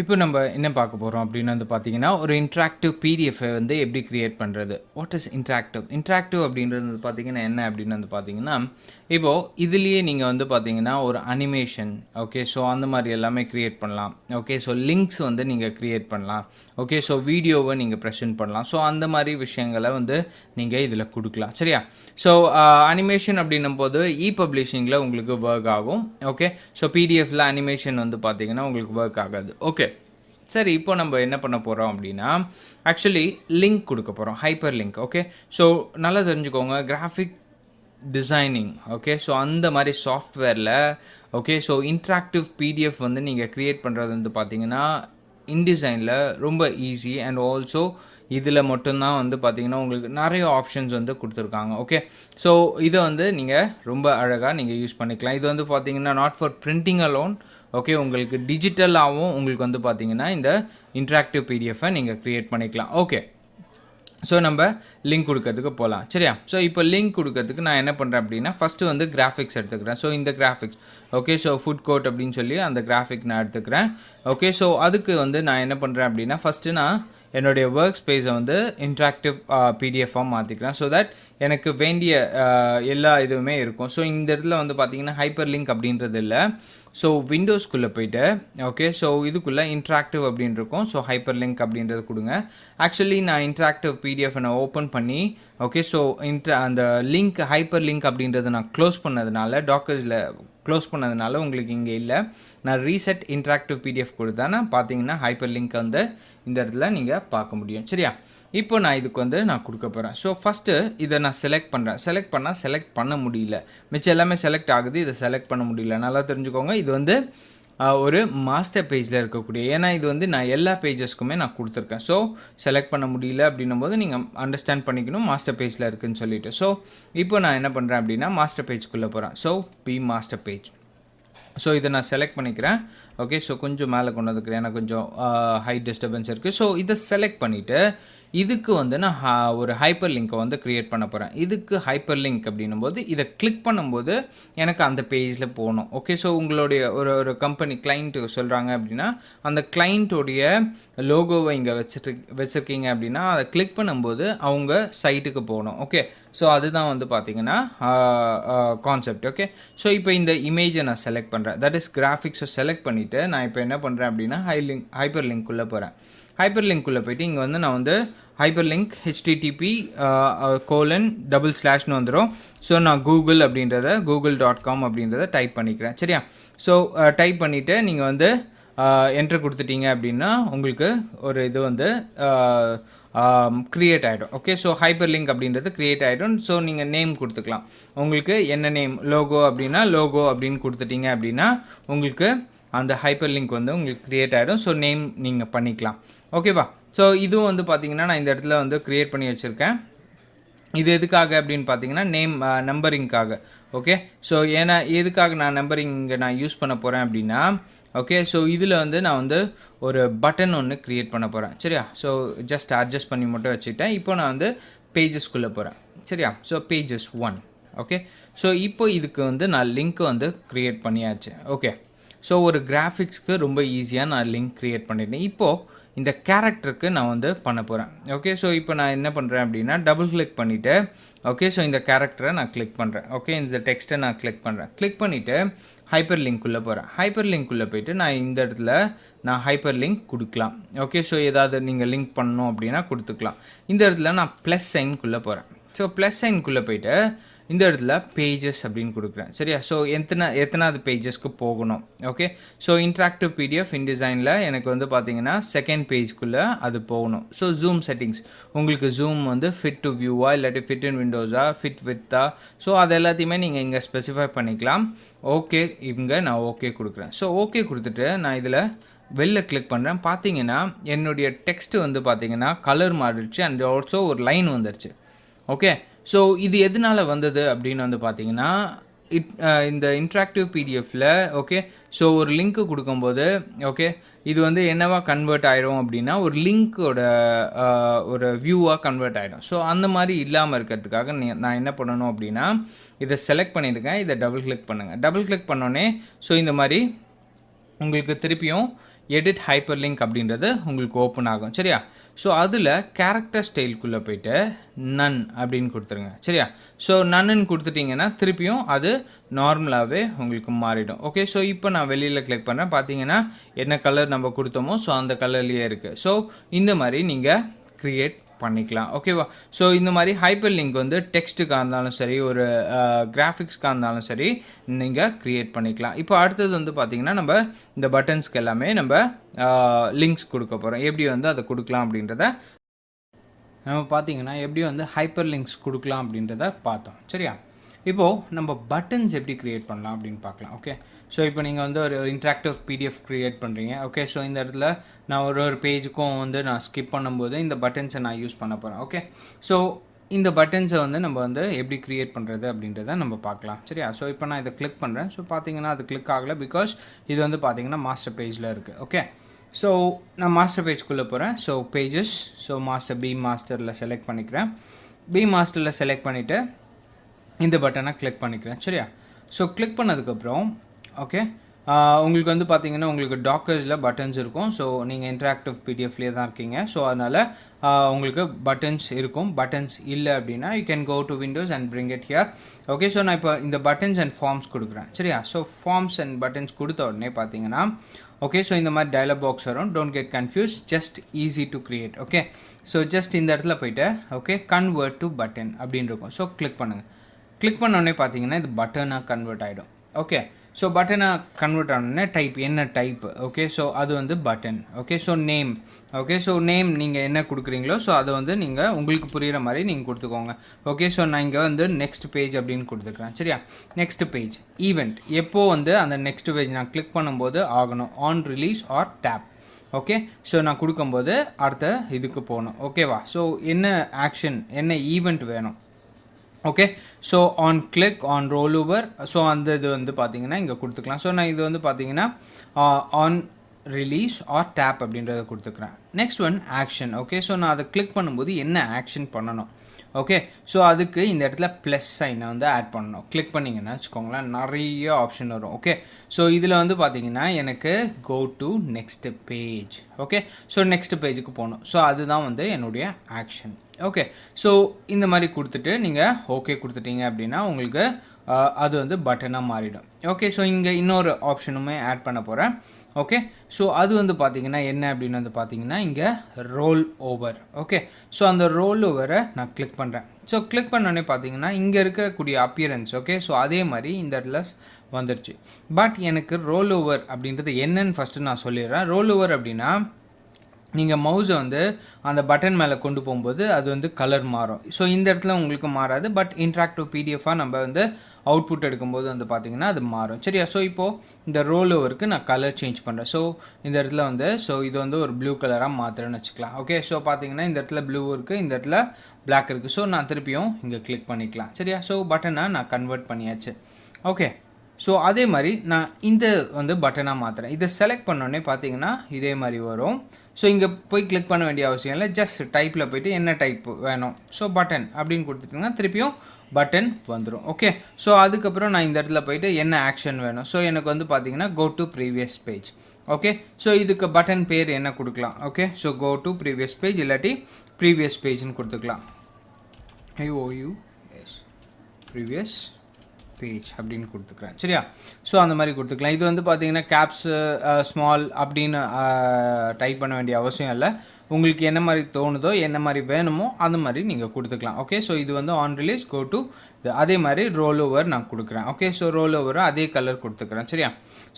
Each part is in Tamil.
இப்போ நம்ம என்ன பார்க்க போகிறோம் அப்படின்னு வந்து பார்த்தீங்கன்னா, ஒரு இன்ட்ராக்டிவ் பிடிஎஃப்பை வந்து எப்படி கிரியேட் பண்ணுறது? What is interactive? இன்ட்ராக்டிவ் அப்படின்றது வந்து பார்த்தீங்கன்னா என்ன அப்படின்னு வந்து பார்த்தீங்கன்னா, இப்போது இதுலேயே நீங்கள் வந்து பார்த்தீங்கன்னா ஒரு அனிமேஷன், ஓகே, ஸோ அந்த மாதிரி எல்லாமே கிரியேட் பண்ணலாம். ஓகே, ஸோ லிங்க்ஸ் வந்து நீங்கள் கிரியேட் பண்ணலாம். ஓகே, ஸோ வீடியோவை நீங்கள் ப்ரெசென்ட் பண்ணலாம். ஸோ அந்த மாதிரி விஷயங்களை வந்து நீங்கள் இதில் கொடுக்கலாம். சரியா? ஸோ அனிமேஷன் அப்படின்னும் போது பப்ளிஷிங்கில் உங்களுக்கு ஒர்க் ஆகும். ஓகே, ஸோ பிடிஎஃப்ல அனிமேஷன் வந்து பார்த்தீங்கன்னா உங்களுக்கு ஒர்க் ஆகாது. ஓகே, சரி, இப்போ நம்ம என்ன பண்ண போகிறோம் அப்படின்னா, ஆக்சுவலி லிங்க் கொடுக்க போகிறோம், ஹைப்பர் லிங்க். ஓகே, ஸோ நல்லா தெரிஞ்சுக்கோங்க, கிராஃபிக் டிசைனிங், ஓகே, ஸோ அந்த மாதிரி சாஃப்ட்வேரில், ஓகே, ஸோ இன்ட்ராக்டிவ் பிடிஎஃப் வந்து நீங்கள் க்ரியேட் பண்ணுறது வந்து பார்த்தீங்கன்னா இன்டிசைனில் ரொம்ப ஈஸி. அண்ட் ஆல்சோ இதில் மட்டும்தான் வந்து பார்த்தீங்கன்னா உங்களுக்கு நிறைய ஆப்ஷன்ஸ் வந்து கொடுத்துருக்காங்க. ஓகே, ஸோ இதை வந்து நீங்கள் ரொம்ப அழகாக நீங்கள் யூஸ் பண்ணிக்கலாம். இது வந்து பார்த்தீங்கன்னா not for printing alone. Okay, உங்களுக்கு டிஜிட்டலாகவும் உங்களுக்கு வந்து பார்த்தீங்கன்னா இந்த இன்ட்ராக்டிவ் பிடிஎஃப்பை நீங்கள் க்ரியேட் பண்ணிக்கலாம். ஓகே, ஸோ நம்ம லிங்க் கொடுக்கறதுக்கு போகலாம். சரியா? ஸோ இப்போ லிங்க் கொடுக்கறதுக்கு நான் என்ன பண்ணுறேன் அப்படின்னா, ஃபஸ்ட்டு வந்து கிராஃபிக்ஸ் எடுத்துக்கிறேன். ஸோ இந்த graphics, okay, so food court அப்படின்னு சொல்லி அந்த கிராஃபிக் நான் எடுத்துக்கிறேன். ஓகே, ஸோ அதுக்கு வந்து நான் என்ன பண்ணுறேன் அப்படின்னா, ஃபஸ்ட்டு நான் என்னுடைய ஒர்க் ஸ்பேஸை வந்து இன்ட்ராக்டிவ் பிடிஎஃபாக மாற்றிக்கிறேன். ஸோ தட் எனக்கு வேண்டிய எல்லா இதுவுமே இருக்கும். ஸோ இந்த இடத்துல வந்து பார்த்தீங்கன்னா ஹைப்பர் லிங்க் அப்படின்றது இல்லை. ஸோ விண்டோஸ்குள்ளே போய்ட்டு, ஓகே, ஸோ இதுக்குள்ளே இன்ட்ராக்டிவ் அப்படின்னு இருக்கும். ஸோ ஹைப்பர் லிங்க் அப்படின்றது கொடுங்க. ஆக்சுவலி நான் இன்ட்ராக்டிவ் பிடிஎஃப் நான் ஓப்பன் பண்ணி, ஓகே, ஸோ அந்த லிங்க் ஹைப்பர் லிங்க் அப்படின்றது நான் க்ளோஸ் பண்ணதுனால, டாக்கர்ஸில் க்ளோஸ் பண்ணதுனால உங்களுக்கு இங்கே இல்லை. நான் ரீசெட் இன்ட்ராக்டிவ் பிடிஎஃப் கொடுத்தேன்னா பார்த்தீங்கன்னா ஹைப்பர் லிங்க் வந்து இந்த இடத்துல நீங்கள் பார்க்க முடியும். சரியா? இப்போ நான் இதுக்கு வந்து நான் கொடுக்க போகிறேன். ஸோ ஃபஸ்ட்டு இதை நான் செலக்ட் பண்ணுறேன். செலக்ட் பண்ணால் செலக்ட் பண்ண முடியல, மிச்சம் எல்லாமே செலக்ட் ஆகுது, இதை செலக்ட் பண்ண முடியல. நல்லா தெரிஞ்சுக்கோங்க, இது வந்து ஒரு மாஸ்டர் பேஜில் இருக்கக்கூடிய, ஏன்னா இது வந்து நான் எல்லா பேஜஸ்க்குமே நான் கொடுத்துருக்கேன். ஸோ செலக்ட் பண்ண முடியல அப்படின்னும் போது நீங்கள் அண்டர்ஸ்டாண்ட் பண்ணிக்கணும் மாஸ்டர் பேஜில் இருக்குதுன்னு சொல்லிவிட்டு. ஸோ இப்போ நான் என்ன பண்ணுறேன் அப்படின்னா மாஸ்டர் பேஜ்க்குள்ளே போகிறேன். So P master page. So இதை நான் செலக்ட் பண்ணிக்கிறேன். ஓகே, ஸோ கொஞ்சம் மேலே கொண்டு வந்துக்கிறேன், ஏன்னா கொஞ்சம் ஹைட் டிஸ்டர்பன்ஸ் இருக்குது. ஸோ இதை செலக்ட் பண்ணிவிட்டு இதுக்கு வந்து நான் ஒரு ஹைப்பர் லிங்க்கை வந்து க்ரியேட் பண்ண போகிறேன். இதுக்கு ஹைப்பர் லிங்க் அப்படின்னும் போது இதை கிளிக் பண்ணும்போது எனக்கு அந்த பேஜில் போகணும். ஓகே, ஸோ உங்களுடைய ஒரு கம்பெனி கிளைண்ட்டு சொல்கிறாங்க அப்படின்னா அந்த கிளைண்ட்டோடைய லோகோவை இங்கே வச்சுருக்கீங்க அப்படின்னா அதை கிளிக் பண்ணும்போது அவங்க சைட்டுக்கு போகணும். ஓகே, ஸோ அதுதான் வந்து பார்த்தீங்கன்னா கான்செப்ட். ஓகே, ஸோ இப்போ இந்த இமேஜை நான் செலக்ட் பண்ணுறேன், தட் இஸ் கிராஃபிக்ஸை செலக்ட் பண்ணிவிட்டு நான் இப்போ என்ன பண்ணுறேன் அப்படின்னா ஹைப்பர் லிங்க்குள்ளே போகிறேன். ஹைப்பர் லிங்க்குள்ளே போய்ட்டு இங்கே வந்து நான் வந்து ஹைப்பர் லிங்க் http://ன்னு வந்துடும். ஸோ நான் கூகுள் அப்படின்றத google.com அப்படின்றத டைப் பண்ணிக்கிறேன். சரியா? ஸோ டைப் பண்ணிவிட்டு நீங்கள் வந்து என்ட்ரு கொடுத்துட்டீங்க அப்படின்னா உங்களுக்கு ஒரு இது வந்து க்ரியேட் ஆகிடும். ஓகே, ஸோ ஹைப்பர் லிங்க் அப்படின்றது க்ரியேட் ஆகிடும். ஸோ நீங்கள் நேம் கொடுத்துக்கலாம். உங்களுக்கு என்ன நேம், லோகோ அப்படின்னா லோகோ அப்படின்னு கொடுத்துட்டீங்க அப்படின்னா உங்களுக்கு அந்த ஹைப்பர் லிங்க் வந்து உங்களுக்கு க்ரியேட் ஆகிடும். ஸோ நேம் நீங்கள் பண்ணிக்கலாம். ஓகேவா? ஸோ இதுவும் வந்து பார்த்தீங்கன்னா நான் இந்த இடத்துல வந்து க்ரியேட் பண்ணி வச்சுருக்கேன். இது எதுக்காக அப்படின்னு பார்த்தீங்கன்னா நேம் நம்பரிங்காக. ஓகே, ஸோ ஏன்னா எதுக்காக நான் நம்பரிங் நான் யூஸ் பண்ண போகிறேன் அப்படின்னா, ஓகே, ஸோ இதில் வந்து நான் வந்து ஒரு பட்டன் ஒன்று க்ரியேட் பண்ண போகிறேன். சரியா? ஸோ ஜஸ்ட் அட்ஜஸ்ட் பண்ணி மட்டும் வச்சுக்கிட்டேன். இப்போ நான் வந்து பேஜஸ்க்குள்ளே போகிறேன். சரியா? So pages 1. ஓகே, ஸோ இப்போ இதுக்கு வந்து நான் லிங்க் வந்து க்ரியேட் பண்ணியாச்சு. ஓகே, ஸோ ஒரு கிராஃபிக்ஸ்க்கு ரொம்ப ஈஸியாக நான் லிங்க் க்ரியேட் பண்ணிட்டேன். இப்போது இந்த கேரக்டருக்கு நான் வந்து பண்ண போகிறேன். ஓகே, ஸோ இப்போ நான் என்ன பண்ணுறேன் அப்படின்னா டபுள் கிளிக் பண்ணிவிட்டு, ஓகே, ஸோ இந்த கேரக்டரை நான் கிளிக் பண்ணுறேன். ஓகே, இந்த டெக்ஸ்ட்டை நான் கிளிக் பண்ணுறேன். கிளிக் பண்ணிவிட்டு ஹைப்பர் லிங்க்குள்ளே போகிறேன். ஹைப்பர் லிங்க்குள்ளே போய்ட்டு நான் இந்த இடத்துல நான் ஹைப்பர் லிங்க் கொடுக்கலாம். ஓகே, ஸோ ஏதாவது நீங்கள் லிங்க் பண்ணணும் அப்படின்னா கொடுத்துக்கலாம். இந்த இடத்துல நான் ப்ளஸ் சைன்குள்ளே போகிறேன். ஸோ ப்ளஸ் சைன்குள்ளே போய்ட்டு இந்த இடத்துல பேஜஸ் அப்படின்னு கொடுக்குறேன். சரியா? ஸோ எத்தனாவது பேஜஸ்க்கு போகணும். ஓகே, ஸோ இன்ட்ராக்டிவ் பிடிஎஃப் இன்டிசைனில் எனக்கு வந்து பார்த்தீங்கன்னா செகண்ட் பேஜ்க்குள்ளே அது போகணும். ஸோ ஜூம் செட்டிங்ஸ், உங்களுக்கு ஜூம் வந்து ஃபிட் டு வியூவா இல்லாட்டி ஃபிட் இன் விண்டோஸா, ஃபிட் வித்தா, ஸோ அது எல்லாத்தையுமே நீங்கள் இங்கே ஸ்பெசிஃபை பண்ணிக்கலாம். ஓகே, இங்கே நான் ஓகே கொடுக்குறேன். ஸோ ஓகே கொடுத்துட்டு நான் இதில் வெளில கிளிக் பண்ணுறேன். பார்த்தீங்கன்னா என்னுடைய டெக்ஸ்ட்டு வந்து பார்த்தீங்கன்னா கலர் மாறிடுச்சு அண்ட் ஆல்சோ ஒரு லைன் வந்துடுச்சு. ஓகே, ஸோ இது எதனால் வந்தது அப்படின்னு வந்து பார்த்தீங்கன்னா இந்த இன்ட்ராக்டிவ் பிடிஎஃப்பில், ஓகே, ஸோ ஒரு லிங்க்கு கொடுக்கும்போது, ஓகே, இது வந்து என்னவா கன்வெர்ட் ஆகிடும் அப்படின்னா ஒரு லிங்க்கோட ஒரு வியூவாக கன்வெர்ட் ஆகிடும். ஸோ அந்த மாதிரி இல்லாமல் இருக்கிறதுக்காக நான் என்ன பண்ணணும் அப்படின்னா இதை செலக்ட் பண்ணியிருக்கேன். இதை டபுள் கிளிக் பண்ணுங்கள். டபுள் கிளிக் பண்ணோன்னே ஸோ இந்த மாதிரி உங்களுக்கு திருப்பியும் எடிட் ஹைப்பர் லிங்க் அப்படின்றது உங்களுக்கு ஓப்பன் ஆகும். சரியா? ஸோ அதில் கேரக்டர் ஸ்டைல்குள்ளே போய்ட்டு நன் அப்படின்னு கொடுத்துருங்க. சரியா? ஸோ நன்னு கொடுத்துட்டிங்கன்னா திருப்பியும் அது நார்மலாகவே உங்களுக்கு மாறிடும். ஓகே, ஸோ இப்போ நான் வெளியில் கிளிக் பண்ணுறேன். பார்த்தீங்கன்னா என்ன கலர் நம்ம கொடுத்தோமோ ஸோ அந்த கலர்லேயே இருக்குது. ஸோ இந்த மாதிரி நீங்கள் க்ரியேட் பண்ணிக்கலாம். ஓகேவா? ஸோ இந்த மாதிரி ஹைப்பர் லிங்க் வந்து டெக்ஸ்ட்டுக்காக இருந்தாலும் சரி, ஒரு கிராஃபிக்ஸ்க்காக இருந்தாலும் சரி நீங்கள் க்ரியேட் பண்ணிக்கலாம். இப்போ அடுத்தது வந்து பார்த்திங்கன்னா நம்ம இந்த பட்டன்ஸ்க்கு எல்லாமே நம்ம லிங்க்ஸ் கொடுக்க போகிறோம். எப்படி வந்து அதை கொடுக்கலாம் அப்படின்றத நம்ம பார்த்திங்கன்னா எப்படி வந்து ஹைப்பர் லிங்க்ஸ் கொடுக்கலாம் அப்படின்றத பார்த்தோம். சரியா? இப்போது நம்ம பட்டன்ஸ் எப்படி க்ரியேட் பண்ணலாம் அப்படின்னு பார்க்கலாம். ஓகே, ஸோ இப்போ நீங்கள் வந்து ஒரு இன்ட்ராக்டிவ் பிடிஎஃப் க்ரியேட் பண்ணுறீங்க. ஓகே, ஸோ இந்த இடத்துல நான் ஒரு பேஜுக்கும் வந்து நான் ஸ்கிப் பண்ணும்போது இந்த பட்டன்ஸை நான் யூஸ் பண்ண போகிறேன். ஓகே, ஸோ இந்த பட்டன்ஸை வந்து நம்ம வந்து எப்படி க்ரியேட் பண்ணுறது அப்படின்றத நம்ம பார்க்கலாம். சரியா? ஸோ இப்போ நான் இதை கிளிக் பண்ணுறேன். ஸோ பார்த்தீங்கன்னா அது கிளிக் ஆகலை, பிகாஸ் இது வந்து பார்த்திங்கன்னா மாஸ்டர் பேஜில் இருக்குது. ஓகே, ஸோ நான் மாஸ்டர் பேஜ்குள்ளே போகிறேன். So pages, so master B மாஸ்டரில் செலக்ட் பண்ணிக்கிறேன். பி மாஸ்டரில் செலக்ட் பண்ணிவிட்டு இந்த பட்டனை கிளிக் பண்ணிக்கிறேன். சரியா? ஸோ கிளிக் பண்ணதுக்கப்புறம் ஓகே, உங்களுக்கு வந்து பார்த்திங்கன்னா உங்களுக்கு டாக்கர்ஸில் பட்டன்ஸ் இருக்கும். ஸோ நீங்கள் இன்ட்ராக்டிவ் பிடிஎஃப்லேயே தான் இருக்கீங்க. ஸோ அதனால் உங்களுக்கு பட்டன்ஸ் இருக்கும். பட்டன்ஸ் இல்லை அப்படின்னா you can go to windows and bring it here. Okay, so நான் இப்போ இந்த பட்டன்ஸ் அண்ட் ஃபார்ம்ஸ் கொடுக்குறேன். சரியா? ஸோ ஃபார்ம்ஸ் அண்ட் பட்டன்ஸ் கொடுத்த உடனே பார்த்தீங்கன்னா ஓகே, ஸோ இந்த மாதிரி டயலாக் பாக்ஸ் வரும். Don't get confuse, just easy to create. Okay, so just இந்த இடத்துல போய்ட்டு ஓகே கன்வெர்ட் டு பட்டன் அப்படின்னு இருக்கும். ஸோ கிளிக் பண்ணுங்கள். கிளிக் பண்ணோடனே பார்த்தீங்கன்னா இது பட்டனாக கன்வெர்ட் ஆகிடும். ஓகே, ஸோ பட்டனாக கன்வெர்ட் ஆனோடனே டைப் என்ன டைப். ஓகே, ஸோ அது வந்து button. Okay, so name. Okay, so name நீங்கள் என்ன கொடுக்குறீங்களோ ஸோ அதை வந்து நீங்கள் உங்களுக்கு புரிகிற மாதிரி நீங்கள் கொடுத்துக்கோங்க. ஓகே, ஸோ நான் இங்கே வந்து நெக்ஸ்ட் பேஜ் அப்படின்னு கொடுத்துக்கிறேன். சரியா? நெக்ஸ்ட் பேஜ் ஈவெண்ட் எப்போது வந்து அந்த நெக்ஸ்ட் பேஜ் நான் கிளிக் பண்ணும்போது ஆகணும். On release or tap. Okay, so நான் கொடுக்கும்போது அடுத்த இதுக்கு போகணும். ஓகேவா? ஸோ என்ன ஆக்ஷன், என்ன ஈவெண்ட் வேணும். Okay, so on click, on role over, so அந்த இது வந்து பார்த்தீங்கன்னா இங்கே கொடுத்துக்கலாம். ஸோ நான் இது வந்து பார்த்தீங்கன்னா ஆன் ரிலீஸ் ஆர் டேப் அப்படின்றத கொடுத்துக்கிறேன். Next one action. Okay, so நான் அதை கிளிக் பண்ணும்போது என்ன ஆக்ஷன் பண்ணணும். ஓகே, ஸோ அதுக்கு இந்த இடத்துல ப்ளஸ் சைனை வந்து ஆட் பண்ணணும். கிளிக் பண்ணிங்கன்னா வச்சுக்கோங்களேன் நிறைய ஆப்ஷன் வரும். ஓகே, ஸோ இதில் வந்து பார்த்தீங்கன்னா எனக்கு go to next page. Okay, so next பேஜுக்கு போகணும். ஸோ அதுதான் வந்து என்னுடைய ஆக்ஷன். ஓகே, ஸோ இந்த மாதிரி கொடுத்துட்டு நீங்கள் ஓகே கொடுத்துட்டீங்க அப்படின்னா உங்களுக்கு அது வந்து பட்டனாக மாறிடும். ஓகே, ஸோ இங்கே இன்னொரு ஆப்ஷனுமே ஆட் பண்ண போகிறேன். ஓகே, ஸோ அது வந்து பார்த்திங்கன்னா என்ன அப்படின்னு வந்து பார்த்திங்கன்னா இங்கே ரோல் ஓவர். ஓகே, ஸோ அந்த ரோல் ஓவரை நான் கிளிக் பண்ணுறேன். ஸோ கிளிக் பண்ணோடனே பார்த்தீங்கன்னா இங்கே இருக்கக்கூடிய அப்பியரன்ஸ் ஓகே, ஸோ அதே மாதிரி இந்த இடத்துல வந்துடுச்சு. பட் எனக்கு ரோல் ஓவர் அப்படின்றது என்னன்னு ஃபஸ்ட்டு நான் சொல்லிடுறேன். ரோல் ஓவர் அப்படின்னா நீங்கள் மவுஸை வந்து அந்த பட்டன் மேலே கொண்டு போகும்போது அது வந்து கலர் மாறும். ஸோ இந்த இடத்துல உங்களுக்கு மாறாது. பட் இன்ட்ராக்டிவ் பிடிஎஃபாக நம்ம வந்து அவுட்புட் எடுக்கும்போது வந்து பார்த்திங்கன்னா அது மாறும். சரியா? ஸோ இப்போது இந்த ரோல் ஓவருக்கு நான் கலர் சேஞ்ச் பண்ணுறேன். ஸோ இந்த இடத்துல வந்து ஸோ இது வந்து ஒரு ப்ளூ கலராக மாற்றுறேன்னு வச்சுக்கலாம். ஓகே, ஸோ பார்த்தீங்கன்னா இந்த இடத்துல ப்ளூ இருக்குது, இந்த இடத்துல பிளாக் இருக்குது. ஸோ நான் திருப்பியும் இங்கே கிளிக் பண்ணிக்கலாம். சரியா? ஸோ பட்டனை நான் கன்வெர்ட் பண்ணியாச்சு. ஓகே, ஸோ அதே மாதிரி நான் இந்த வந்து பட்டனாக மாற்றுறேன். இதை செலக்ட் பண்ணோடனே பார்த்தீங்கன்னா இதே மாதிரி வரும். ஸோ இங்கே போய் கிளிக் பண்ண வேண்டிய அவசியம் இல்லை. ஜஸ்ட் டைப்பில் போய்ட்டு என்ன டைப் வேணும் ஸோ பட்டன் அப்படின்னு கொடுத்துட்டிங்கன்னா திருப்பியும் பட்டன் வந்துடும். ஓகே, ஸோ அதுக்கப்புறம் நான் இந்த இடத்துல போய்ட்டு என்ன ஆக்ஷன் வேணும். ஸோ எனக்கு வந்து பார்த்தீங்கன்னா go to previous page. Okay, so இதுக்கு பட்டன் பேர் என்ன கொடுக்கலாம். Okay, so go to previous page இல்லாட்டி ப்ரீவியஸ் பேஜ்னு கொடுத்துக்கலாம். எஸ் ப்ரீவியஸ் பேஜ் அப்படின்னு கொடுத்துக்கிறேன். சரியா? ஸோ அந்த மாதிரி கொடுத்துக்கலாம். இது வந்து பார்த்தீங்கன்னா கேப்ஸு ஸ்மால் அப்படின்னு டைப் பண்ண வேண்டிய அவசியம் இல்லை. உங்களுக்கு என்ன மாதிரி தோணுதோ என்ன மாதிரி வேணுமோ அந்த மாதிரி நீங்கள் கொடுத்துக்கலாம். ஓகே, ஸோ இது வந்து ஆன் ரிலீஸ் கோ டு இது. அதே மாதிரி ரோல் ஓவர் நான் கொடுக்குறேன். ஓகே, ஸோ ரோல் ஓவரை அதே கலர் கொடுத்துக்கிறேன். சரியா?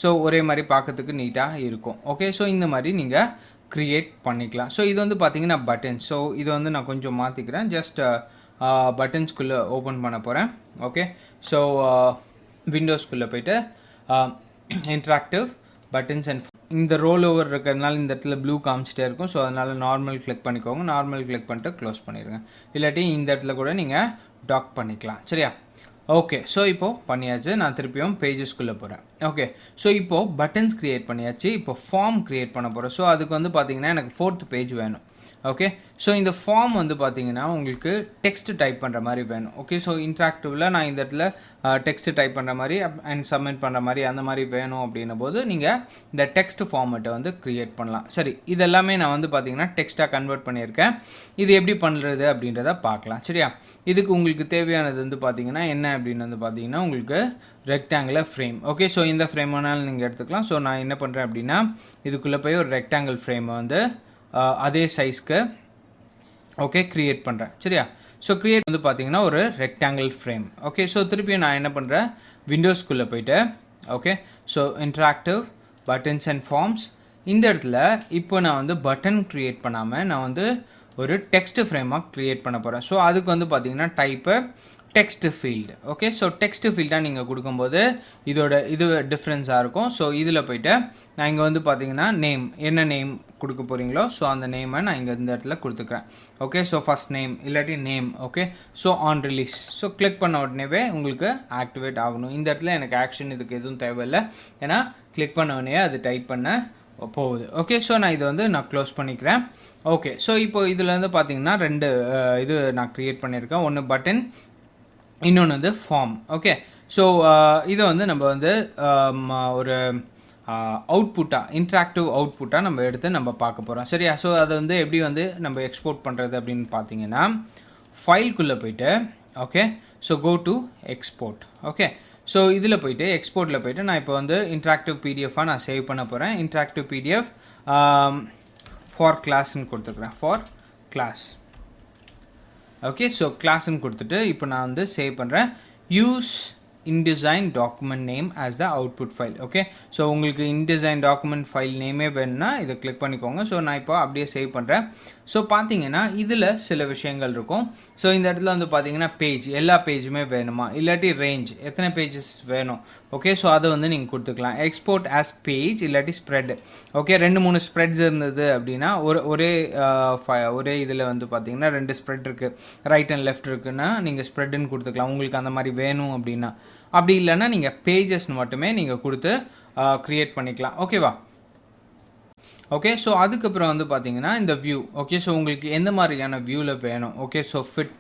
ஸோ ஒரே மாதிரி பார்க்கறதுக்கு நீட்டாக இருக்கும். ஓகே, ஸோ இந்த மாதிரி நீங்கள் க்ரியேட் பண்ணிக்கலாம். ஸோ இது வந்து பார்த்தீங்கன்னா பட்டன். ஸோ இது வந்து நான் கொஞ்சம் மாற்றிக்கிறேன். ஜஸ்ட் பட்டன்ஸ்குள்ளே ஓப்பன் பண்ண போகிறேன். ஓகே, ஸோ விண்டோஸ்குள்ளே போய்ட்டு இன்ட்ராக்டிவ் பட்டன்ஸ் அண்ட் இந்த ரோல் ஓவர் இருக்கிறதுனால இந்த இடத்துல ப்ளூ காமிச்சிட்டே இருக்கும். ஸோ அதனால் நார்மல் கிளிக் பண்ணிக்கோங்க. நார்மல் கிளிக் பண்ணிட்டு க்ளோஸ் பண்ணிடுங்க. இல்லாட்டி இந்த இடத்துல கூட நீங்கள் டாக் பண்ணிக்கலாம். சரியா? ஓகே, ஸோ இப்போது பண்ணியாச்சு. நான் திருப்பியும் பேஜஸ்குள்ளே போகிறேன். ஓகே, ஸோ இப்போது பட்டன்ஸ் க்ரியேட் பண்ணியாச்சு. இப்போ ஃபார்ம் க்ரியேட் பண்ண போகிறேன். ஸோ அதுக்கு வந்து பார்த்திங்கன்னா எனக்கு 4th பேஜ் வேணும். ஓகே. ஸோ இந்த ஃபார்ம் வந்து பார்த்தீங்கன்னா உங்களுக்கு டெக்ஸ்ட் டைப் பண்ணுற மாதிரி வேணும். ஓகே. ஸோ இன்ட்ராக்டிவில் நான் இந்த இடத்துல டெக்ஸ்ட் டைப் பண்ணுற மாதிரி அண்ட் சப்மிட் பண்ணுற மாதிரி அந்த மாதிரி வேணும் அப்படின்னும் போது நீங்கள் இந்த டெக்ஸ்ட் ஃபார்மேட்டை வந்து க்ரியேட் பண்ணலாம். சரி, இதெல்லாமே நான் வந்து பார்த்தீங்கன்னா டெக்ஸ்ட்டாக கன்வெர்ட் பண்ணியிருக்கேன். இது எப்படி பண்ணுறது அப்படின்றத பார்க்கலாம். சரியா? இதுக்கு உங்களுக்கு தேவையானது வந்து பார்த்தீங்கன்னா என்ன அப்படின்னு வந்து பார்த்தீங்கன்னா உங்களுக்கு ரெக்டாங்குலர் ஃப்ரேம். ஓகே. ஸோ இந்த ஃப்ரேம் வேணாலும் நீங்கள் எடுத்துக்கலாம். ஸோ நான் என்ன பண்ணுறேன் அப்படின்னா இதுக்குள்ளே போய் ஒரு ரெக்டாங்கிள் ஃப்ரேமை வந்து அதே சைஸ்க்கு ஓகே க்ரியேட் பண்ணுறேன். சரியா? ஸோ க்ரியேட் வந்து பார்த்தீங்கன்னா ஒரு ரெக்டாங்கிள் ஃப்ரேம். ஓகே. ஸோ திருப்பியும் நான் என்ன பண்ணுறேன், விண்டோஸ்குள்ளே போயிட்டு okay. So interactive buttons and forms இந்த இடத்துல இப்போ நான் வந்து பட்டன் க்ரியேட் பண்ணாமல் நான் வந்து ஒரு டெக்ஸ்ட் ஃப்ரேமாக க்ரியேட் பண்ண போகிறேன். ஸோ அதுக்கு வந்து பார்த்தீங்கன்னா type text field. Okay. So text ஃபீல்டாக நீங்கள் கொடுக்கும்போது இது டிஃப்ரென்ஸாக இருக்கும். ஸோ இதில் போய்ட்டு நான் இங்கே வந்து பார்த்தீங்கன்னா நேம், என்ன நேம் கொடுக்க போகிறீங்களோ ஸோ அந்த நேமை நான் இங்கே இந்த இடத்துல கொடுத்துக்கிறேன். ஓகே. ஸோ ஃபஸ்ட் நேம் இல்லாட்டி name. Okay. So on release. So click பண்ண உடனேவே உங்களுக்கு ஆக்டிவேட் ஆகணும். இந்த இடத்துல எனக்கு ஆக்ஷன் இதுக்கு எதுவும் தேவையில்லை, ஏன்னா கிளிக் பண்ண உடனே அது டைப் பண்ண போகுது. ஓகே. ஸோ நான் இதை வந்து நான் க்ளோஸ் பண்ணிக்கிறேன். ஓகே. ஸோ இப்போ இதில் வந்து பார்த்தீங்கன்னா ரெண்டு இது நான் க்ரியேட் பண்ணியிருக்கேன். ஒன்று பட்டன், இன்னொன்று வந்து ஃபார்ம். ஓகே. ஸோ இதை வந்து நம்ம வந்து ஒரு அவுட்புட்டாக இன்ட்ராக்டிவ் அவுட்புட்டாக நம்ம எடுத்து நம்ம பார்க்க போகிறோம். சரியா? ஸோ அதை வந்து எப்படி வந்து நம்ம எக்ஸ்போர்ட் பண்ணுறது அப்படின்னு பார்த்தீங்கன்னா ஃபைல்குள்ளே போயிட்டு okay. So go to export. Okay. So இதில் போயிட்டு எக்ஸ்போர்ட்டில் போயிட்டு நான் இப்போ வந்து இன்ட்ராக்டிவ் பிடிஎஃபாக நான் சேவ் பண்ண போகிறேன். இன்ட்ராக்டிவ் பிடிஎஃப் ஃபார் கிளாஸ்ன்னு கொடுத்துக்கிறேன். For class. ஓகே. ஸோ கிளாஸ்ன்னு கொடுத்துட்டு இப்போ நான் வந்து சேவ் பண்ணுறேன். Use InDesign document name as the output file. Okay. So உங்களுக்கு InDesign document file நேமே வேணும்னா இதை கிளிக் பண்ணிக்கோங்க. ஸோ நான் இப்போ அப்படியே சேவ் பண்ணுறேன். ஸோ பார்த்தீங்கன்னா இதில் சில விஷயங்கள் இருக்கும். ஸோ இந்த இடத்துல வந்து பார்த்தீங்கன்னா பேஜ், எல்லா பேஜுமே வேணுமா, இல்லாட்டி ரேஞ்ச் எத்தனை பேஜஸ் வேணும். ஓகே. ஸோ அதை வந்து நீங்கள் கொடுத்துக்கலாம். எக்ஸ்போர்ட் ஆஸ் பேஜ் இல்லாட்டி ஸ்ப்ரெட். ஓகே. 2-3 ஸ்ப்ரெட்ஸ் இருந்தது அப்படின்னா ஒரே இதில் வந்து பார்த்தீங்கன்னா 2 ஸ்ப்ரெட் இருக்குது, ரைட் அண்ட் லெஃப்ட் இருக்குன்னா நீங்கள் ஸ்ப்ரெட்டுன்னு கொடுத்துக்கலாம் உங்களுக்கு அந்த மாதிரி வேணும் அப்படின்னா. அப்படி இல்லைன்னா நீங்கள் பேஜஸ்ன்னு மட்டுமே நீங்கள் கொடுத்து க்ரியேட் பண்ணிக்கலாம். ஓகேவா? ஓகே. ஸோ அதுக்கப்புறம் வந்து பார்த்தீங்கன்னா இந்த வியூ. ஓகே. ஸோ உங்களுக்கு எந்த மாதிரியான வியூவில் வேணும். Okay. So fit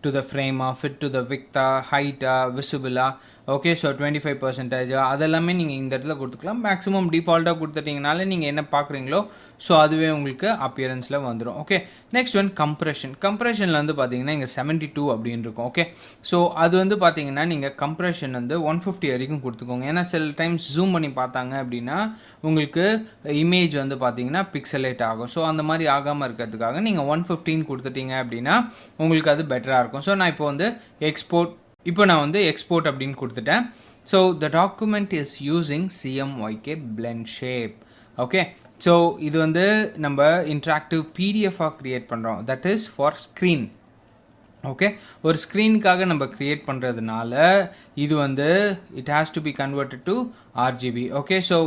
to the ஃப்ரேமா, ஃபிட் டு த விக்தா, ஹைட்டா, விசிபிளா. ஓகே. ஸோ 25% அதெல்லாமே நீங்கள் இந்த இடத்துல கொடுத்துக்கலாம். மேக்ஸிமம் டிஃபால்ட்டாக கொடுத்துட்டிங்கனாலே நீங்கள் என்ன பார்க்குறீங்களோ ஸோ அதுவே உங்களுக்கு அப்பியரன்ஸில் வந்துடும். ஓகே. Next one compression. கம்ப்ரெஷனில் வந்து பார்த்தீங்கன்னா இங்கே 72 அப்படின்னு இருக்கும். ஓகே. ஸோ அது வந்து பார்த்தீங்கன்னா நீங்கள் கம்ப்ரெஷன் வந்து 150 வரைக்கும் கொடுத்துக்கோங்க. ஏன்னா சில டைம்ஸ் ஜூம் பண்ணி பார்த்தாங்க அப்படின்னா உங்களுக்கு இமேஜ் வந்து பார்த்தீங்கன்னா பிக்சலேட் ஆகும். ஸோ அந்த மாதிரி ஆகாமல் இருக்கிறதுக்காக நீங்கள் 115 கொடுத்துட்டீங்க அப்படின்னா உங்களுக்கு அது பெட்டராக இருக்கும். ஸோ நான் இப்போ வந்து நான் வந்து எக்ஸ்போர்ட் அப்படின்னு கொடுத்துட்டேன். So the document is using CMYK blend shape. Okay. So இது வந்து நம்ம இன்ட்ராக்டிவ் பிடிஎஃபாக க்ரியேட் பண்ணுறோம். That is for screen. Okay. ஒரு ஸ்க்ரீனுக்காக நம்ம க்ரியேட் பண்ணுறதுனால இது வந்து it has to be converted to RGB. Okay. So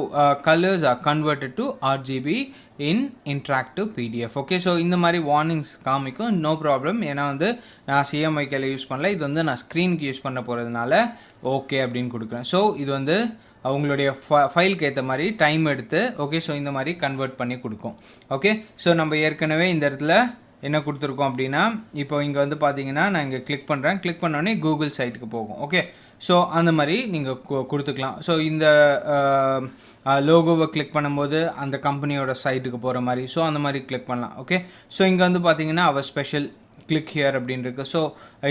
colours are converted to RGB in interactive PDF. Okay. So இந்த மாதிரி வார்னிங்ஸ் காமிக்கும். No problem. ஏன்னா வந்து நான் CMYKல யூஸ் பண்ணல, இது வந்து நான் ஸ்க்ரீனுக்கு யூஸ் பண்ண போகிறதுனால ஓகே அப்படின்னு கொடுக்குறேன். ஸோ இது வந்து அவங்களுடைய ஃபைலுக்கு ஏற்ற மாதிரி டைம் எடுத்து ஓகே. ஸோ இந்த மாதிரி கன்வெர்ட் பண்ணி கொடுக்கும். ஓகே. ஸோ நம்ம ஏற்கனவே இந்த இடத்துல என்ன கொடுத்துருக்கோம் அப்படின்னா இப்போ இங்கே வந்து பார்த்தீங்கன்னா நான் இங்கே கிளிக் பண்ணுறேன். கிளிக் பண்ணோடனே கூகுள் சைட்டுக்கு போகும். ஓகே. ஸோ அந்த மாதிரி நீங்கள் கொடுத்துக்கலாம். ஸோ இந்த லோகோவை கிளிக் பண்ணும்போது அந்த கம்பெனியோட சைட்டுக்கு போகிற மாதிரி ஸோ அந்த மாதிரி கிளிக் பண்ணலாம். ஓகே. ஸோ இங்கே வந்து பார்த்தீங்கன்னா அவர் ஸ்பெஷல் கிளிக் ஹியர் அப்படின்னு இருக்குது. ஸோ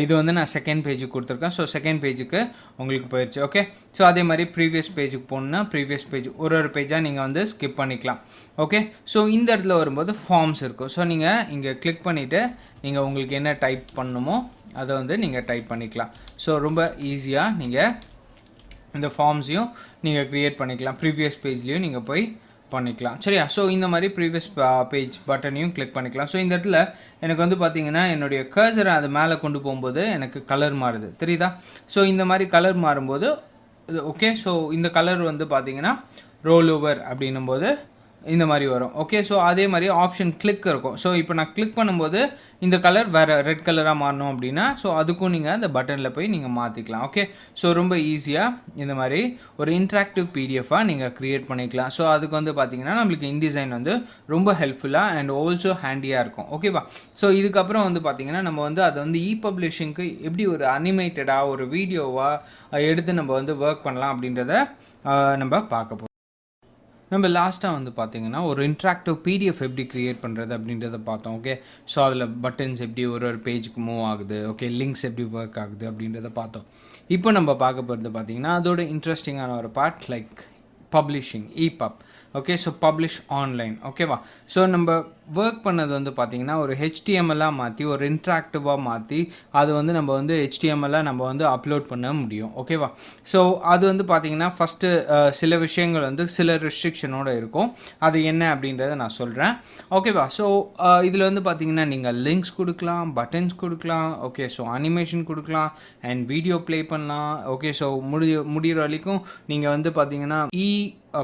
இது வந்து நான் செகண்ட் பேஜுக்கு கொடுத்துருக்கேன். ஸோ செகண்ட் பேஜுக்கு உங்களுக்கு போயிடுச்சு. ஓகே. ஸோ அதே மாதிரி ப்ரீவியஸ் பேஜுக்கு போகணுன்னா ப்ரீவியஸ் பேஜ் ஒரு பேஜாக நீங்கள் வந்து ஸ்கிப் பண்ணிக்கலாம். ஓகே. ஸோ இந்த இடத்துல வரும்போது ஃபார்ம்ஸ் இருக்கும். ஸோ நீங்கள் இங்கே கிளிக் பண்ணிவிட்டு நீங்கள் உங்களுக்கு என்ன டைப் பண்ணணுமோ அதை வந்து நீங்கள் டைப் பண்ணிக்கலாம். ஸோ ரொம்ப ஈஸியாக நீங்கள் இந்த ஃபார்ம்ஸையும் நீங்கள் க்ரியேட் பண்ணிக்கலாம். ப்ரீவியஸ் பேஜ்லேயும் நீங்கள் போய் பண்ணிக்கலாம். சரியா? ஸோ இந்த மாதிரி ப்ரீவியஸ் பேஜ் பட்டனையும் கிளிக் பண்ணிக்கலாம். ஸோ இந்த இடத்துல எனக்கு வந்து பார்த்தீங்கன்னா என்னுடைய கர்சரை அது மேலே கொண்டு போகும்போது எனக்கு கலர் மாறுது, தெரியுதா? ஸோ இந்த மாதிரி கலர் மாறும்போது ஓகே. ஸோ இந்த கலர் வந்து பார்த்தீங்கன்னா ரோல் ஓவர் அப்படின்னும் போது இந்த மாதிரி வரும். ஓகே, ஸோ அதே மாதிரி ஆப்ஷன் கிளிக் இருக்கும். ஸோ இப்போ நான் கிளிக் பண்ணும்போது இந்த கலர் வேறு ரெட் கலராக மாறணும் அப்படின்னா ஸோ அதுக்கும் நீங்கள் அந்த பட்டனில் போய் நீங்கள் மாற்றிக்கலாம். ஓகே, ஸோ ரொம்ப ஈஸியாக இந்த மாதிரி ஒரு இன்ட்ராக்டிவ் பிடிஎஃபாக நீங்கள் க்ரியேட் பண்ணிக்கலாம். ஸோ அதுக்கு வந்து பார்த்திங்கன்னா நம்மளுக்கு இன்டிசைன் வந்து ரொம்ப ஹெல்ப்ஃபுல்லாக அண்ட் ஆல்சோ ஹேண்டியாக இருக்கும். ஓகேவா? ஸோ இதுக்கப்புறம் வந்து பார்த்திங்கன்னா நம்ம வந்து அதை வந்து பப்ளிஷிங்க்கு எப்படி ஒரு அனிமேட்டடாக ஒரு வீடியோவாக எடுத்து நம்ம வந்து ஒர்க் பண்ணலாம் அப்படின்றத நம்ம பார்க்க போகிறோம். நம்ம லாஸ்ட்டாக வந்து பார்த்திங்கன்னா ஒரு இன்ட்ராக்டிவ் பிடிஎஃப் எப்படி க்ரியேட் பண்ணுறது அப்படின்றத பார்த்தோம். ஓகே, ஸோ அதில் பட்டன்ஸ் எப்படி ஒரு பேஜுக்கு மூவ் ஆகுது, ஓகே, லிங்க்ஸ் எப்படி ஒர்க் ஆகுது அப்படின்றத பார்த்தோம். இப்போ நம்ம பார்க்க போகிறது பார்த்திங்கன்னா அதோட இன்ட்ரெஸ்டிங்கான ஒரு part like publishing, EPUB. Okay, so publish online. ஓகேவா? ஸோ நம்ம ஒர்க் பண்ணது வந்து பார்த்திங்கன்னா ஒரு HTML-ஆக மாற்றி ஒரு இன்ட்ராக்டிவாக மாற்றி அது வந்து நம்ம வந்து HTML-ஆக நம்ம வந்து அப்லோட் பண்ண முடியும். ஓகேவா? ஸோ அது வந்து பார்த்திங்கன்னா ஃபஸ்ட்டு சில விஷயங்கள் வந்து சில ரெஸ்ட்ரிக்ஷனோடு இருக்கும். அது என்ன அப்படின்றத நான் சொல்கிறேன். ஓகேவா? ஸோ இதில் வந்து பார்த்திங்கன்னா நீங்கள் லிங்க்ஸ் கொடுக்கலாம், பட்டன்ஸ் கொடுக்கலாம், ஓகே, ஸோ அனிமேஷன் கொடுக்கலாம் அண்ட் வீடியோ ப்ளே பண்ணலாம். ஓகே, ஸோ முடிகிற வரைக்கும் நீங்கள் வந்து பார்த்திங்கன்னா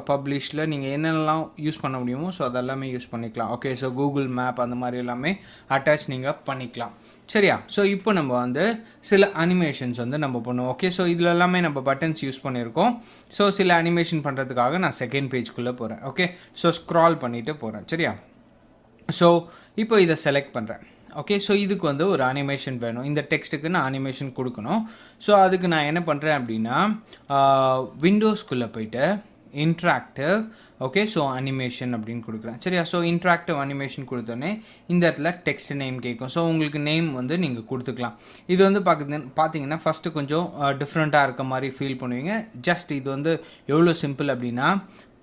பப்ளிஷில் நீங்கள் என்னென்னலாம் யூஸ் பண்ண முடியுமோ ஸோ அதெல்லாமே யூஸ் பண்ணிக்கலாம். ஓகே, ஸோ கூகுள் மேப் அந்த மாதிரி எல்லாமே அட்டாச் நீங்கள் பண்ணிக்கலாம். சரியா? ஸோ இப்போ நம்ம வந்து சில அனிமேஷன்ஸ் வந்து நம்ம பண்ணுவோம். ஓகே, ஸோ இதில் எல்லாமே நம்ம பட்டன்ஸ் யூஸ் பண்ணியிருக்கோம். ஸோ சில அனிமேஷன் பண்ணுறதுக்காக நான் செகண்ட் பேஜ்குள்ளே போகிறேன். ஓகே, ஸோ ஸ்க்ரால் பண்ணிவிட்டு போகிறேன். சரியா? ஸோ இப்போ இதை செலக்ட் பண்ணுறேன். ஓகே, ஸோ இதுக்கு வந்து ஒரு அனிமேஷன் வேணும். இந்த டெக்ஸ்ட்டுக்கு நான் அனிமேஷன் கொடுக்கணும். ஸோ அதுக்கு நான் என்ன பண்ணுறேன் அப்படின்னா விண்டோஸ்குள்ளே போயிட்டு இன்ட்ராக்டிவ், ஓகே, ஸோ அனிமேஷன் அப்படின்னு கொடுக்குறேன். சரியா? ஸோ இன்ட்ராக்டிவ் அனிமேஷன் கொடுத்தோன்னே இந்த இடத்துல டெக்ஸ்ட் நேம் கேட்கும். ஸோ உங்களுக்கு நேம் வந்து நீங்கள் கொடுத்துக்கலாம். இது வந்து பார்த்தீங்கன்னா ஃபஸ்ட்டு கொஞ்சம் டிஃப்ரெண்ட்டாக இருக்க மாதிரி ஃபீல் பண்ணுவீங்க. ஜஸ்ட் இது வந்து எவ்வளோ சிம்பிள் அப்படின்னா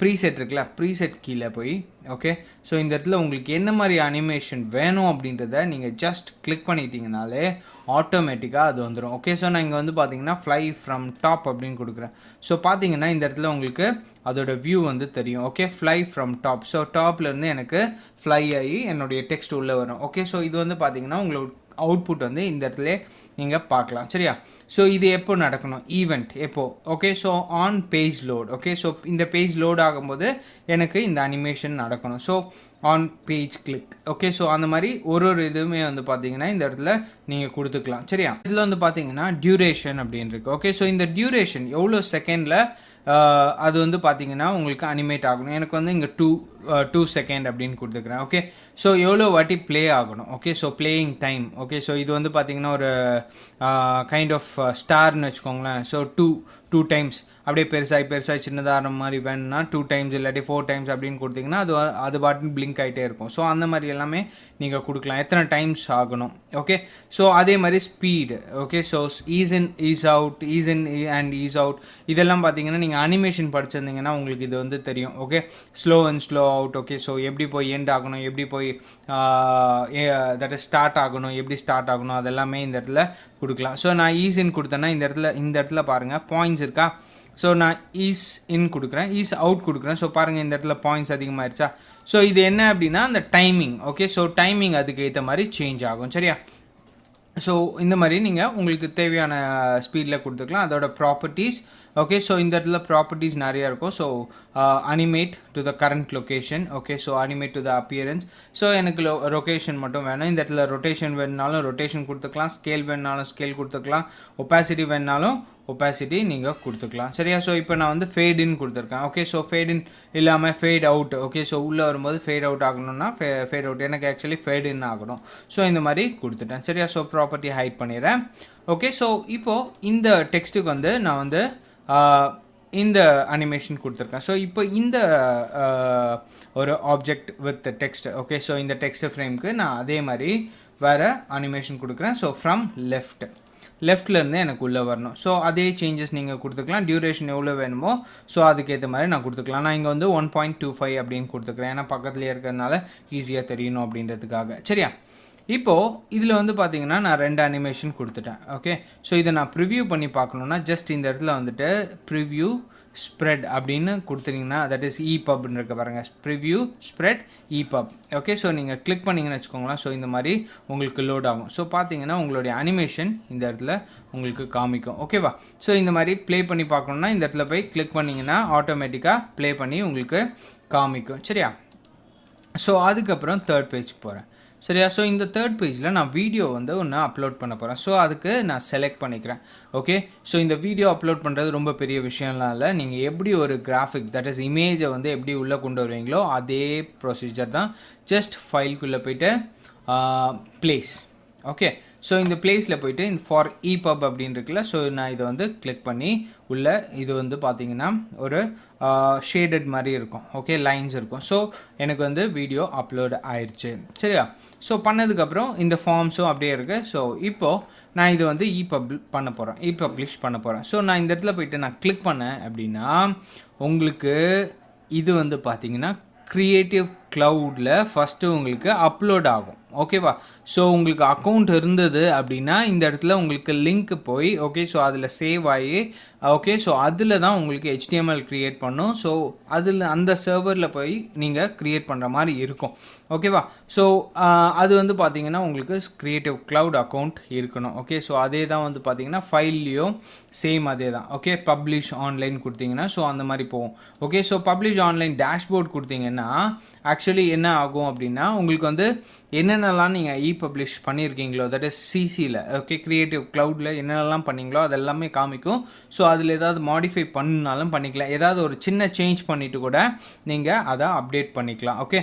ப்ரீசெட் இருக்குல்ல, ப்ரீசெட் கீழே போய் ஓகே, ஸோ இந்த இடத்துல உங்களுக்கு என்ன மாதிரி அனிமேஷன் வேணும் அப்படின்றத நீங்கள் ஜஸ்ட் கிளிக் பண்ணிட்டீங்கனாலே ஆட்டோமேட்டிக்காக அது வந்துடும். ஓகே, ஸோ நான் இங்கே வந்து பார்த்தீங்கன்னா ஃப்ளை ஃப்ரம் டாப் அப்படின்னு கொடுக்குறேன். ஸோ பார்த்தீங்கன்னா இந்த இடத்துல உங்களுக்கு அதோட வியூ வந்து தெரியும். Okay, fly from top. So டாப்லேருந்து எனக்கு ஃப்ளை ஆகி என்னுடைய டெக்ஸ்ட் உள்ளே வரும். ஓகே, ஸோ இது வந்து பார்த்தீங்கன்னா உங்களுக்கு அவுட்புட் வந்து இந்த இடத்துல நீங்கள் பார்க்கலாம். சரியா? ஸோ இது எப்போ நடக்கணும், ஈவெண்ட் எப்போ? Okay, so on page load. Okay, so இந்த பேஜ் லோட் ஆகும்போது எனக்கு இந்த அனிமேஷன் நடக்கணும். So on page click. Okay, so அந்த மாதிரி ஒரு இதுவுமே வந்து பார்த்தீங்கன்னா இந்த இடத்துல நீங்கள் கொடுத்துக்கலாம். சரியா? இதில் வந்து பார்த்தீங்கன்னா டியூரேஷன் அப்படின்னு இருக்கு. ஓகே, ஸோ இந்த டியூரேஷன் எவ்வளோ செகண்டில் அது வந்து பார்த்தீங்கன்னா உங்களுக்கு அனிமேட் ஆகணும். எனக்கு வந்து இங்கே 2 செகண்ட் அப்படின்னு கொடுத்துக்கிறேன். ஓகே, ஸோ எவ்வளோ வாட்டி ப்ளே ஆகணும். Okay, so playing time. Okay, so இது வந்து பார்த்தீங்கன்னா ஒரு கைண்ட் ஆஃப் ஸ்டார்னு வச்சுக்கோங்களேன். ஸோ டூ டைம்ஸ் அப்படியே பெருசாகி சின்னதாக மாதிரி வேணும்னா 2 டைம்ஸ் இல்லாட்டி 4 டைம்ஸ் அப்படின்னு கொடுத்தீங்கன்னா அது பாட்டு பிளிங்க் ஆகிட்டே இருக்கும். ஸோ அந்த மாதிரி எல்லாமே நீங்கள் கொடுக்கலாம். எத்தனை டைம்ஸ் ஆகணும். ஓகே, ஸோ அதே மாதிரி speed. Okay, so ease in ease out, ease in and ease out இதெல்லாம் பார்த்தீங்கன்னா நீங்கள் அனிமேஷன் படிச்சிருந்தீங்கன்னா உங்களுக்கு இது வந்து தெரியும். Okay, slow and slow out. Okay, so எப்படி போய் எண்ட் ஆகணும், எப்படி போய் தட் இஸ் ஸ்டார்ட் ஆகணும், எப்படி ஸ்டார்ட் ஆகணும் அதெல்லாமே இந்த இடத்துல கொடுக்கலாம். ஸோ நான் ஈஸ் இன் கொடுத்தேன்னா இந்த இடத்துல பாருங்கள் பாயிண்ட்ஸ் இருக்கா. ஸோ நான் ஈஸ் இன் கொடுக்குறேன், ஈஸ் அவுட் கொடுக்குறேன். ஸோ பாருங்கள் இந்த இடத்துல பாயிண்ட்ஸ் அதிகமாகிடுச்சா. ஸோ இது என்ன அப்படின்னா அந்த டைமிங். ஓகே, ஸோ டைமிங் அதுக்கு ஏற்ற மாதிரி சேஞ்ச் ஆகும். சரியா? ஸோ இந்த மாதிரி நீங்கள் உங்களுக்கு தேவையான ஸ்பீடில் கொடுத்துக்கலாம். அதோட ப்ராப்பர்ட்டிஸ். ஓகே, ஸோ இந்த இடத்துல ப்ராப்பர்ட்டிஸ் நிறையா இருக்கும். So animate to the current location. Okay, so animate to the appearance. So எனக்கு ரொட்டேஷன் மட்டும் வேணும். இந்த இடத்துல ரொட்டேஷன் வேணுனாலும் ரொட்டேஷன் கொடுத்துக்கலாம், ஸ்கேல் வேணுனாலும் ஸ்கேல் கொடுத்துக்கலாம், ஒப்பாசிட்டி வேணுனாலும் ஒப்பாசிட்டி நீங்கள் கொடுத்துக்கலாம். சரியா? ஸோ இப்போ நான் வந்து ஃபேட் இன் கொடுத்துருக்கேன். ஓகே, ஸோ ஃபேட் இன் இல்லாமல் ஃபேட் அவுட். ஓகே, ஸோ உள்ளே வரும்போது ஃபேட் அவுட் ஆகணும்னா ஃபேட் அவுட், எனக்கு ஆக்சுவலி ஃபேட் இன் ஆகணும். ஸோ இந்த மாதிரி கொடுத்துட்டேன். சரியா? ஸோ ப்ராப்பர்ட்டி ஹைட் பண்ணிடுறேன். ஓகே, ஸோ இப்போது இந்த டெக்ஸ்ட்டுக்கு வந்து நான் வந்து இந்த அனிமேஷன் கொடுத்துருக்கேன். ஸோ இப்போ இந்த ஒரு object with text. Okay, so இந்த டெக்ஸ்ட் ஃப்ரேம்க்கு நான் அதே மாதிரி வேறு அனிமேஷன் கொடுக்குறேன். ஸோ ஃப்ரம் லெஃப்ட்லேருந்து எனக்கு உள்ளே வரணும். ஸோ அதே சேஞ்சஸ் நீங்கள் கொடுத்துக்கலாம். டியூரேஷன் எவ்வளோ வேணுமோ ஸோ அதுக்கேற்ற மாதிரி நான் கொடுத்துக்கலாம். நான் இங்கே வந்து 1.25 அப்படின்னு கொடுத்துக்கிறேன். ஏன்னா பக்கத்துலேயே இருக்கிறதுனால ஈஸியாக தெரியணும் அப்படின்றதுக்காக. சரியா? இப்போது இதில் வந்து பார்த்தீங்கன்னா நான் 2 அனிமேஷன் கொடுத்துட்டேன். ஓகே, ஸோ இதை நான் ப்ரிவ்யூ பண்ணி பார்க்கணுன்னா ஜஸ்ட் இந்த இடத்துல வந்துட்டு ப்ரிவ்யூ ஸ்ப்ரெட் அப்படின்னு கொடுத்துட்டிங்கன்னா தட் இஸ் EPUBன்னு இருக்க பாருங்கள். Preview spread EPUB. Okay, so நீங்கள் கிளிக் பண்ணிங்கன்னு வச்சுக்கோங்களேன். ஸோ இந்த மாதிரி உங்களுக்கு லோட் ஆகும். ஸோ பார்த்தீங்கன்னா உங்களுடைய அனிமேஷன் இந்த இடத்துல உங்களுக்கு காமிக்கும். ஓகேவா? ஸோ இந்த மாதிரி ப்ளே பண்ணி பார்க்கணுன்னா இந்த இடத்துல போய் கிளிக் பண்ணிங்கன்னா ஆட்டோமேட்டிக்காக ப்ளே பண்ணி உங்களுக்கு காமிக்கும். சரியா? ஸோ அதுக்கப்புறம் தேர்ட் பேஜ்க்கு போகிறேன். சரியா? ஸோ இந்த தேர்ட் பேஜில் நான் வீடியோ வந்து ஒன்று அப்லோட் பண்ண போகிறேன். ஸோ அதுக்கு நான் செலக்ட் பண்ணிக்கிறேன். ஓகே, ஸோ இந்த வீடியோ அப்லோட் பண்ணுறது ரொம்ப பெரிய விஷயம்லாம் இல்லை. நீங்கள் எப்படி ஒரு கிராஃபிக், தட் இஸ் இமேஜை வந்து எப்படி உள்ளே கொண்டு வருவீங்களோ அதே ப்ரொசீஜர் தான். ஜஸ்ட் ஃபைல்குள்ளே போய்ட்டு பிளேஸ். ஓகே, ஸோ இந்த பிளேஸில் போய்ட்டு இந்த ஃபார் EPUB அப்படின்னு இருக்குல்ல, ஸோ நான் இதை வந்து கிளிக் பண்ணி உள்ள இது வந்து பார்த்திங்கன்னா ஒரு ஷேடட் மாதிரி இருக்கும். ஓகே, லைன்ஸ் இருக்கும். ஸோ எனக்கு வந்து வீடியோ அப்லோட் ஆயிடுச்சு. சரியா? ஸோ பண்ணதுக்கப்புறம் இந்த ஃபார்ம்ஸும் அப்படியே இருக்குது. ஸோ இப்போது நான் இது வந்து பப்ளிஷ் பண்ண போகிறேன். ஸோ நான் இந்த இடத்துல போய்ட்டு நான் கிளிக் பண்ணேன் அப்படின்னா உங்களுக்கு இது வந்து பார்த்திங்கன்னா க்ரியேட்டிவ் க்ளவுடில் ஃபஸ்ட்டு உங்களுக்கு அப்லோட் ஆகும். ஓகேவா? ஸோ உங்களுக்கு அக்கௌண்ட் இருந்தது அப்படின்னா இந்த இடத்துல உங்களுக்கு லிங்க் போய் ஓகே, ஸோ அதில் சேவ் ஆகி ஓகே, ஸோ அதில் தான் உங்களுக்கு HTML க்ரியேட் பண்ணும். ஸோ அதில் அந்த சர்வரில் போய் நீங்கள் க்ரியேட் பண்ணுற மாதிரி இருக்கும். ஓகேவா? ஸோ அது வந்து பார்த்திங்கன்னா உங்களுக்கு க்ரியேட்டிவ் க்ளவுட் அக்கௌண்ட் இருக்கணும். ஓகே, ஸோ அதே தான் வந்து பார்த்திங்கன்னா ஃபைல்லையும் சேம் அதே தான். ஓகே, பப்ளிஷ் ஆன்லைன் கொடுத்தீங்கன்னா ஸோ அந்த மாதிரி போகும். Okay, so publish online dashboard கொடுத்தீங்கன்னா ஆக்சுவலி என்ன ஆகும் அப்படின்னா உங்களுக்கு வந்து என்னென்னலாம் நீங்கள் பப்ளிஷ் பண்ணியிருக்கீங்களோ, தட் இஸ் சிசியில் ஓகே, க்ரியேட்டிவ் க்ளவுடில் என்னென்னலாம் பண்ணீங்களோ அதெல்லாமே காமிக்கும். ஸோ அதில் ஏதாவது மாடிஃபை பண்ணாலும் பண்ணிக்கலாம். ஏதாவது ஒரு சின்ன சேஞ்ச் பண்ணிவிட்டு கூட நீங்கள் அதை அப்டேட் பண்ணிக்கலாம். ஓகே,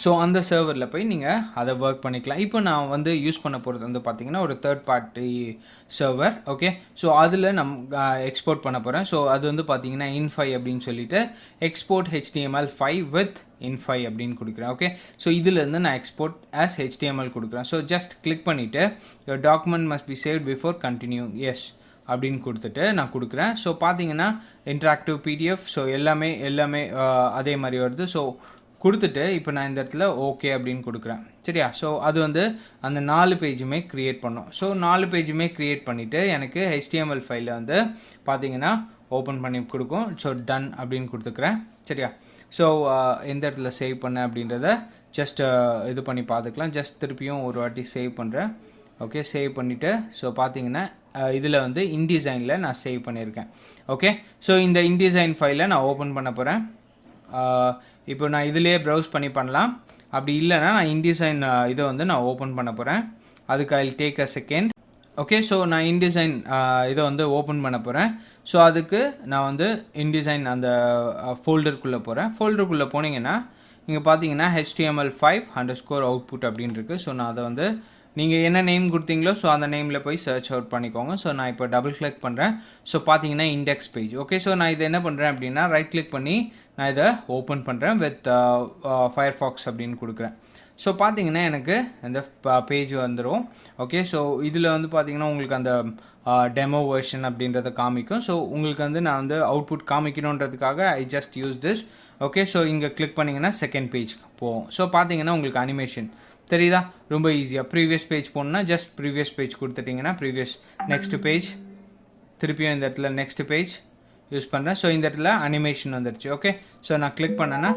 ஸோ அந்த சர்வரில் போய் நீங்கள் அதை ஒர்க் பண்ணிக்கலாம். இப்போ நான் வந்து யூஸ் பண்ண போகிறது வந்து பார்த்திங்கன்னா ஒரு third party server. Okay, so அதில் எக்ஸ்போர்ட் பண்ண போகிறேன். ஸோ அது வந்து பார்த்திங்கன்னா in5 அப்படின்னு சொல்லிட்டு எக்ஸ்போர்ட் HTML5 வித் in5 அப்படின்னு கொடுக்குறேன். ஓகே, ஸோ இதிலேருந்து நான் எக்ஸ்போர்ட் ஆஸ் HTML கொடுக்குறேன். ஸோ ஜஸ்ட் கிளிக் பண்ணிவிட்டு your document must be saved before continue yes அப்படின்னு கொடுத்துட்டு நான் கொடுக்குறேன். ஸோ பார்த்தீங்கன்னா இன்ட்ராக்டிவ் PDF, ஸோ எல்லாமே அதே மாதிரி வருது. ஸோ கொடுத்துட்டு இப்போ நான் இந்த இடத்துல ஓகே அப்படின்னு கொடுக்குறேன். சரியா? ஸோ அது வந்து அந்த 4 பேஜுமே க்ரியேட் பண்ணோம். ஸோ 4 பேஜுமே க்ரியேட் பண்ணிவிட்டு எனக்கு HTML ஃபைலில் வந்து பார்த்தீங்கன்னா ஓப்பன் பண்ணி கொடுக்கும். ஸோ டன் அப்படின்னு கொடுத்துக்கிறேன். சரியா? ஸோ எந்த இடத்துல சேவ் பண்ண அப்படின்றத ஜஸ்ட் இது பண்ணி பார்த்துக்கலாம். ஜஸ்ட் திருப்பியும் ஒரு வாட்டி சேவ் பண்ணுறேன். ஓகே, சேவ் பண்ணிவிட்டு ஸோ பார்த்தீங்கன்னா இதில் வந்து இன்டிசைனில் நான் சேவ் பண்ணியிருக்கேன். ஓகே, ஸோ இந்த இன்டிசைன் ஃபைலை நான் ஓப்பன் பண்ண போகிறேன். இப்போ நான் இதிலே ப்ரௌஸ் பண்ணலாம். அப்படி இல்லைனா நான் இன்டிசைன் இதை வந்து நான் ஓப்பன் பண்ண போகிறேன். அதுக்கு I will take a second. Okay, so நான் இன்டிசைன் இதை வந்து ஓப்பன் பண்ண போகிறேன். ஸோ அதுக்கு நான் வந்து இன்டிசைன் அந்த ஃபோல்டருக்குள்ளே போகிறேன். ஃபோல்டருக்குள்ளே போனீங்கன்னா இங்கே பார்த்தீங்கன்னா HTML5_output அப்படின்னு இருக்குது. ஸோ நான் அதை வந்து நீங்கள் என்ன நேம் கொடுத்தீங்களோ ஸோ அந்த நேமில் போய் சர்ச் அவுட் பண்ணிக்கோங்க. ஸோ நான் இப்போ டபுள் கிளிக் பண்ணுறேன். ஸோ பார்த்தீங்கன்னா இண்டெக்ஸ் பேஜ். ஓகே, ஸோ நான் இதை என்ன பண்ணுறேன் அப்படின்னா ரைட் கிளிக் பண்ணி நான் இதை ஓப்பன் பண்ணுறேன் வித் ஃபயர்ஃபாக்ஸ் அப்படின்னு கொடுக்குறேன். ஸோ பார்த்தீங்கன்னா எனக்கு இந்த பேஜ் வந்துடும். ஓகே, ஸோ இதில் வந்து பார்த்தீங்கன்னா உங்களுக்கு அந்த டெமோ வெர்ஷன் அப்படின்றத காமிக்கும். ஸோ உங்களுக்கு வந்து நான் வந்து அவுட்புட் காமிக்கணுன்றதுக்காக I just use this. Okay, so இங்கே கிளிக் பண்ணிங்கன்னா செகண்ட் பேஜ்க்கு போகும். ஸோ பார்த்தீங்கன்னா உங்களுக்கு அனிமேஷன் தெரியுதா? ரொம்ப ஈஸியாக ப்ரீவியஸ் பேஜ் போகணுன்னா ஜஸ்ட் ப்ரீவியஸ் பேஜ் கொடுத்துட்டிங்கன்னா ப்ரீவியஸ் நெக்ஸ்ட் பேஜ், திருப்பியும் இந்த இடத்துல நெக்ஸ்ட் பேஜ் யூஸ் பண்ணுறேன். ஸோ இந்த இடத்துல அனிமேஷன் வந்துடுச்சு. ஓகே, ஸோ நான் கிளிக் பண்ணேன்னா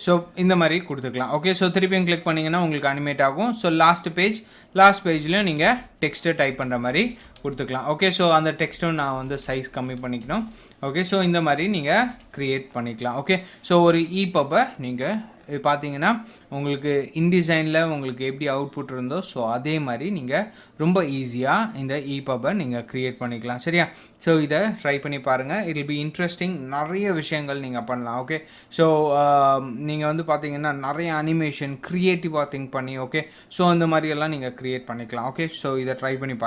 ஸோ இந்த மாதிரி கொடுத்துக்கலாம். ஓகே, ஸோ திருப்பியும் கிளிக் பண்ணிங்கன்னா உங்களுக்கு அனிமேட் ஆகும். ஸோ லாஸ்ட் பேஜ்லையும் நீங்கள் டெக்ஸ்ட்டை டைப் பண்ணுற மாதிரி கொடுத்துக்கலாம். ஓகே, ஸோ அந்த டெக்ஸ்ட்டும் நான் வந்து சைஸ் கம்மி பண்ணிக்கணும். ஓகே, ஸோ இந்த மாதிரி நீங்கள் க்ரியேட் பண்ணிக்கலாம். ஓகே, ஸோ ஒரு EPUB-ஐ நீங்கள் பார்த்தீங்கன்னா உங்களுக்கு இன்டிசைனில் உங்களுக்கு எப்படி அவுட்புட் இருந்தோ ஸோ அதே மாதிரி நீங்கள் ரொம்ப ஈஸியாக இந்த EPUB-ஐ நீங்கள் க்ரியேட் பண்ணிக்கலாம். சரியா? ஸோ இதை ட்ரை பண்ணி பாருங்கள். It will be interesting. நிறைய விஷயங்கள் நீங்கள் பண்ணலாம். ஓகே, ஸோ நீங்கள் வந்து பார்த்தீங்கன்னா நிறைய அனிமேஷன் க்ரியேட்டிவாக திங்க் பண்ணி ஓகே, ஸோ அந்த மாதிரியெல்லாம் நீங்கள் க்ரியேட் பண்ணிக்கலாம். ஓகே, ஸோ இதை ட்ரை பண்ணி பாருங்கள்.